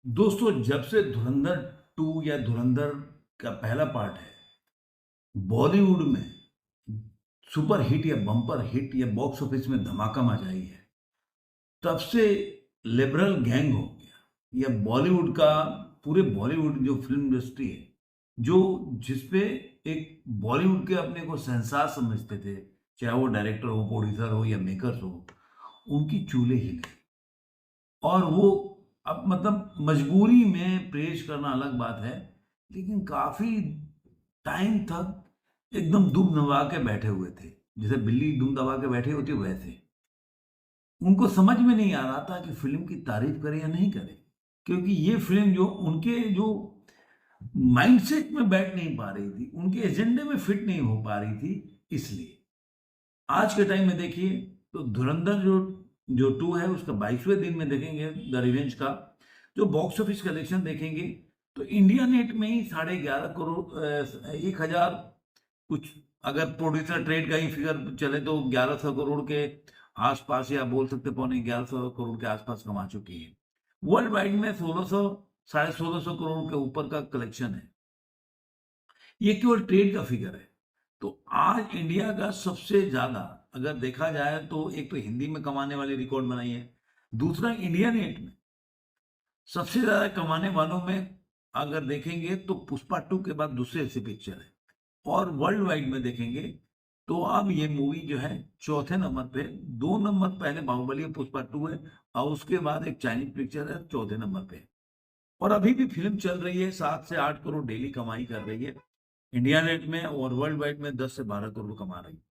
दोस्तों, जब से धुरंधर 2 या धुरंधर का पहला पार्ट है, बॉलीवुड में सुपर हिट या बम्पर हिट या बॉक्स ऑफिस में धमाका मचाई है, तब से लिबरल गैंग हो गया या बॉलीवुड का पूरे बॉलीवुड जो फिल्म इंडस्ट्री है, जो जिसपे एक बॉलीवुड के अपने को शहंशाह समझते थे, चाहे वो डायरेक्टर हो, प्रोड्यूसर हो या मेकर्स हो, उनकी चूल्हे हिले। और वो अब मतलब मजबूरी में प्रेज़ करना अलग बात है, लेकिन काफ़ी टाइम तक एकदम दुम दबा के बैठे हुए थे। जैसे बिल्ली दुम दबा के बैठी होती है वैसे। उनको समझ में नहीं आ रहा था कि फ़िल्म की तारीफ़ करें या नहीं करें। क्योंकि ये फ़िल्म जो उनके जो माइंडसेट में बैठ नहीं पा रही थी, उनके एजेंडे में फिट नहीं हो पा रही थी, इसलिए। आज के टाइम में देखिए तो धुरंधर जो जो 2 है उसका 22वें दिन में देखेंगे द रिवेंज का जो बॉक्स ऑफिस कलेक्शन देखेंगे तो इंडिया नेट में ही 11.5 करोड़ 1000 कुछ, अगर प्रोड्यूसर ट्रेड का ही फिगर चले तो 1100 करोड़ के आसपास या बोल सकते पौने 1100 करोड़ के आसपास कमा चुकी है। वर्ल्ड वाइड में 1600 साढ़े 1600 करोड़ के ऊपर का कलेक्शन है। ये केवल ट्रेड का फिगर है। तो आज इंडिया का सबसे ज्यादा अगर देखा जाए तो एक तो हिंदी में कमाने वाली रिकॉर्ड बनाई है, दूसरा इंडिया नेट में सबसे ज्यादा कमाने वालों में अगर देखेंगे तो पुष्पा 2 के बाद दूसरे ऐसी पिक्चर है। और वर्ल्ड वाइड में देखेंगे तो अब ये मूवी जो है चौथे नंबर पे, 2 नंबर पहले बाहुबली और पुष्पा 2 है और उसके बाद एक चाइनीज पिक्चर है चौथे नंबर पे। और अभी भी फिल्म चल रही है, 7 से 8 करोड़ डेली कमाई कर रही है इंडिया नेट में, और वर्ल्ड वाइड में 10 से 12 करोड़ कमा रही है।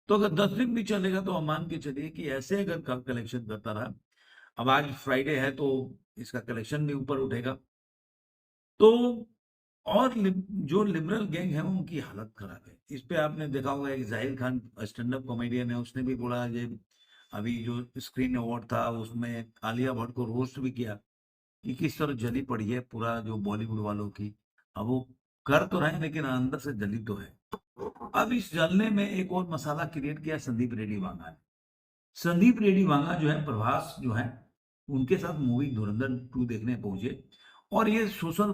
तो अगर 10 दिन भी चलेगा तो हम मान के चलिए कि ऐसे अगर कलेक्शन करता रहा, अब आज फ्राइडे है तो इसका कलेक्शन भी ऊपर उठेगा। तो और जो लिबरल गैंग है उनकी हालत खराब है। इस पे आपने देखा होगा एक जाहिर खान स्टैंड अप कॉमेडियन है, उसने भी बोला ये अभी जो स्क्रीन अवार्ड था उसमें आलिया भट्ट को रोस्ट भी किया कि किस तरह जली पड़ी है पूरा जो बॉलीवुड वालों की। अब वो कर तो रहे हैं लेकिन अंदर से जली तो है। अब इस जलने में एक और मसाला क्रिएट किया संदीप रेड्डी वांगा ने। संदीप रेड्डी वांगा जो है प्रभास जो है उनके साथ मूवी धुरंधर 2 देखने पहुंचे, और ये सोशल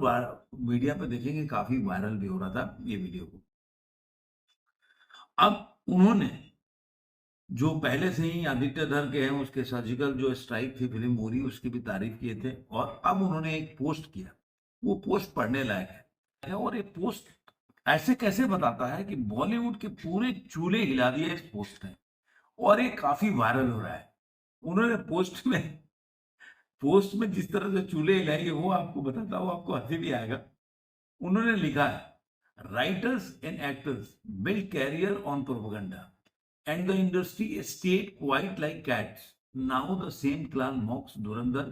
मीडिया पे देखेंगे काफी वायरल भी हो रहा था ये वीडियो को। अब उन्होंने जो पहले से ही आदित्य धर के हैं उसके सर्जिकल जो स्ट्राइक थी फिल्म पूरी उसकी भी तारीफ किए थे, और अब उन्होंने एक पोस्ट किया, वो पोस्ट पढ़ने लायक है। और ये पोस्ट ऐसे कैसे बताता है कि बॉलीवुड के पूरे चूल्हे हिला दिए इस पोस्ट ने, और ये काफी वायरल हो रहा है। उन्होंने पोस्ट में जिस तरह से चूल्हे हिलाएंगे वो आपको बताता हूँ, आपको हंसी भी आएगा। उन्होंने लिखा है writers and actors build career on propaganda and the industry stayed quiet like cats. Now the same clan mocks Durandar.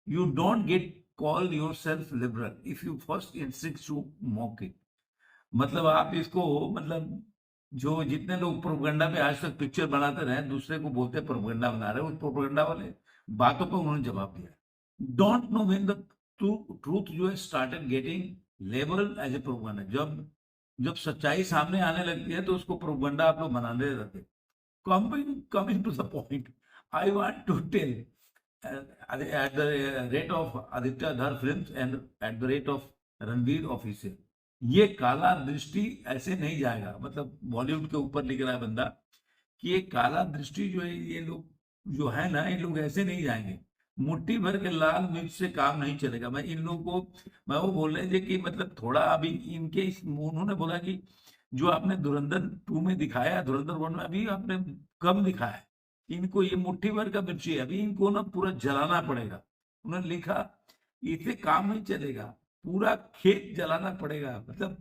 You don't get call yourself liberal if you first insist to mock it. मतलब आप इसको मतलब जो जितने लोग propaganda पे आज तक पिक्चर बनाते रहे दूसरे को बोलते प्रोपेगेंडा बना रहे, उस प्रोपेगेंडा वाले बातों पर उन्होंने जवाब दिया। Don't know when the truth जो है started getting label as a propaganda. जब जब सच्चाई सामने आने लगती है तो उसको प्रोपेगेंडा आप लोग बनाने रहते। Coming to the point, I want to tell at the rate of Aditya Dhar films and at the rate of Ranveer officer, ये काला दृष्टि ऐसे नहीं जाएगा। मतलब बॉलीवुड के ऊपर लिख रहा है बंदा कि ये काला दृष्टि जो है ये लोग जो है ना, ये लोग ऐसे नहीं जाएंगे। मुट्ठी भर के लाल मिर्च से काम नहीं चलेगा। मैं इन लोगों को मैं वो बोल रहे थे कि मतलब थोड़ा अभी इनके उन्होंने बोला कि जो आपने धुरंधर 2 में दिखाया, धुरंधर 1 में अभी आपने कम दिखाया है। इनको ये मुट्ठी भर का मिर्ची है, अभी इनको ना पूरा जलाना पड़ेगा। उन्होंने लिखा इसे काम नहीं चलेगा, पूरा खेत जलाना पड़ेगा। मतलब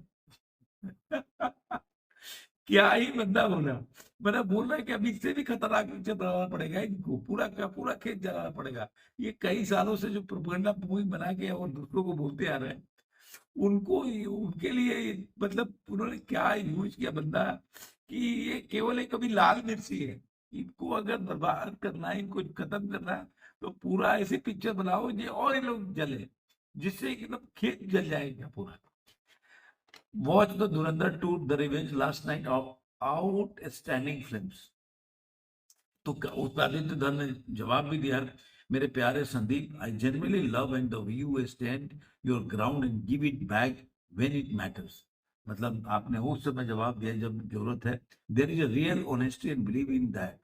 क्या ही बंदा बोला। मतलब बोल रहा है कि अभी इससे भी खतरनाक पिक्चर बनाना पड़ेगा, इनको पूरा का पूरा खेत जलाना पड़ेगा। ये कई सालों से जो प्रोपेगेंडा मूवी बना के और दूसरों को बोलते आ रहे हैं, उनको उनके लिए मतलब उन्होंने क्या यूज किया बंदा कि ये केवल एक कभी लाल मिर्ची है। इनको अगर बर्बाद करना है, इनको खत्म करना है तो पूरा ऐसी पिक्चर बनाओ ये और ये लोग जले, जिससे एकदम खेत जल जाएगा पूरा। Watch the Dhurandhar 2 the revenge last night of outstanding films. तो उस आदित्य धर ने जवाब भी दिया मेरे प्यारे Sandeep, I genuinely love and the way you stand your ground and give it back when it matters. मतलब आपने उस समय जवाब दिया जब जरूरत है। There is a real honesty and believe in that.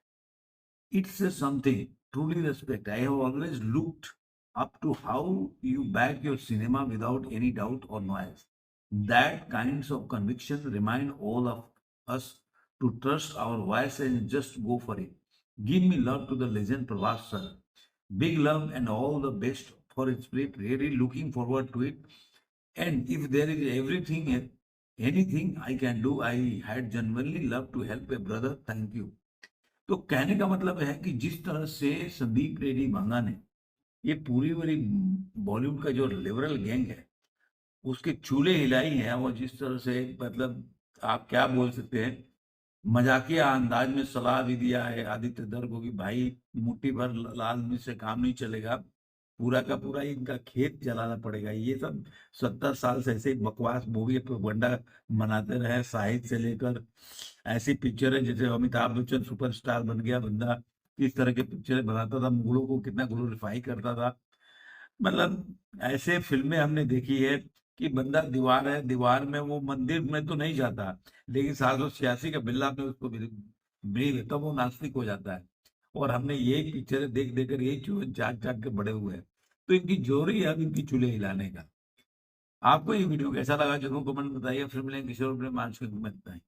It's a something truly respect. I have always looked up to how you back your cinema without any doubt or noise. That kinds of conviction remind all of us to trust our voice and just go for it. Give me love to the legend Pravas sir. Big love and all the best for its script. Really looking forward to it. And if there is everything, anything I can do, I had genuinely love to help a brother. Thank you. तो कहने का मतलब है कि जिस तरह से संदीप रेड्डी मंगा ने ये पूरी पूरी बॉलीवुड का जो लिबरल गैंग है उसके चूल्हे हिलाई हैं, और जिस तरह से मतलब आप क्या बोल सकते हैं, मजाकिया अंदाज में सलाह भी दिया है आदित्य दर को कि भाई मुट्ठी भर लाल मिर्च से काम नहीं चलेगा, पूरा का पूरा इनका खेत जलाना पड़ेगा। ये सब 70 साल से ऐसे ही बकवास मूवी प्रोपगंडा मनाते रहे, साहित्य से लेकर ऐसी पिक्चरें जैसे अमिताभ बच्चन सुपरस्टार बन गया बंदा, किस तरह की पिक्चरें बनाता था, मुगलों को कितना ग्लोरीफाई करता था। मतलब ऐसे फिल्में हमने देखी है कि बंदा दीवार है, दीवार में वो मंदिर में तो नहीं जाता, लेकिन 786 का बिल्ला में उसको बिलीव तब वो नास्तिक हो जाता है। और हमने यही पिक्चरें देख देकर यही चूहे चाट चाट के बड़े हुए हैं। तो इनकी जोरी है अब इनकी चूल्हे हिलाने का। आपको ये वीडियो कैसा लगा जरूर कमेंट बताइए। फिर मिलेंगे किसी और प्रेम आज के में बताएं।